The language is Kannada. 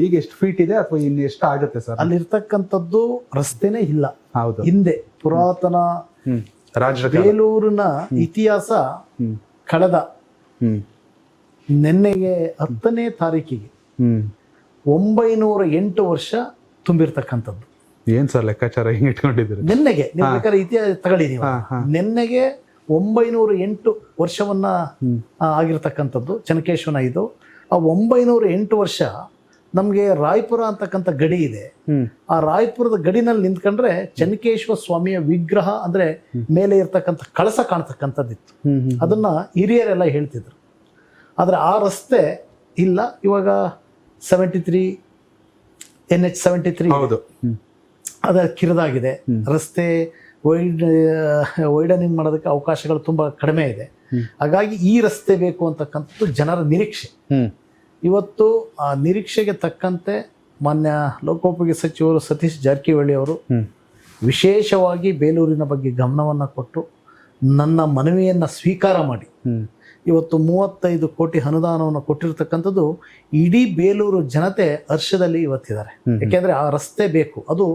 ಈಗ ಎಷ್ಟು ಫೀಟ್ ಇದೆ ಅಥವಾ ಇನ್ನು ಎಷ್ಟು ಆಗುತ್ತೆ ಸರ್? ಅಲ್ಲಿರ್ತಕ್ಕಂಥದ್ದು ರಸ್ತೆನೇ ಇಲ್ಲ. ಹೌದು. ಹಿಂದೆ ಪುರಾತನ ರಾಜರ ಬೇಲೂರಿನ ಇತಿಹಾಸ ಕಳೆದ ನಿನ್ನೆಗೆ 10ನೇ ತಾರೀಕಿಗೆ 908 ವರ್ಷ ತುಂಬಿರ್ತಕ್ಕಂಥದ್ದು. ಏನ್ ಸರ್ ಲೆಕ್ಕಾಚಾರ ಹಿಂಗ್ ಇಟ್ಕೊಂಡಿದ್ದೀರಿ? ನಿನ್ನೆಗೆ ನೀವು ಬೇಕಾದ್ರೆ ಇತಿಹಾಸ ತಗೊಳ್ಳಿ ನೀವು. ನಿನ್ನೆಗೆ 908 ವರ್ಷವನ್ನ ಆಗಿರ್ತಕ್ಕಂಥದ್ದು ಚೆನ್ನಕೇಶವನ. ಇದು ಆ 908 ವರ್ಷ ನಮಗೆ ರಾಯಪುರ ಅಂತಕ್ಕಂಥ ಗಡಿ ಇದೆ. ಆ ರಾಯಪುರದ ಗಡಿನಲ್ಲಿ ನಿಂತ್ಕೊಂಡ್ರೆ ಚೆನ್ನಕೇಶ್ವರ ಸ್ವಾಮಿಯ ವಿಗ್ರಹ ಅಂದ್ರೆ ಮೇಲೆ ಇರ್ತಕ್ಕಂಥ ಕಳಸ ಕಾಣ್ತಕ್ಕಂಥದ್ದಿತ್ತು. ಅದನ್ನ ಹಿರಿಯರೆಲ್ಲ ಹೇಳ್ತಿದ್ರು. ಆದ್ರೆ ಆ ರಸ್ತೆ ಇಲ್ಲ. ಇವಾಗ 73 NH 73 ಅದ ಕಿರಿದಾಗಿದೆ. ರಸ್ತೆ ವೈಡನಿಂಗ್ ಮಾಡೋದಕ್ಕೆ ಅವಕಾಶಗಳು ತುಂಬಾ ಕಡಿಮೆ ಇದೆ. ಹಾಗಾಗಿ ಈ ರಸ್ತೆ ಬೇಕು ಅಂತಕ್ಕಂಥದ್ದು ಜನರ ನಿರೀಕ್ಷೆ. ಇವತ್ತು ಆ ನಿರೀಕ್ಷೆಗೆ ತಕ್ಕಂತೆ ಮಾನ್ಯ ಲೋಕೋಪಯೋಗಿ ಸಚಿವರು ಸತೀಶ್ ಜಾರಕಿಹೊಳಿ ಅವರು ವಿಶೇಷವಾಗಿ ಬೇಲೂರಿನ ಬಗ್ಗೆ ಗಮನವನ್ನು ಕೊಟ್ಟು ನನ್ನ ಮನವಿಯನ್ನು ಸ್ವೀಕಾರ ಮಾಡಿ ಇವತ್ತು 35 ಕೋಟಿ ಅನುದಾನವನ್ನು ಕೊಟ್ಟಿರ್ತಕ್ಕಂಥದ್ದು ಇಡೀ ಬೇಲೂರು ಜನತೆ ಹರ್ಷದಲ್ಲಿ ಇವತ್ತಿದ್ದಾರೆ. ಯಾಕೆಂದ್ರೆ ಆ ರಸ್ತೆ ಬೇಕು. ಅದು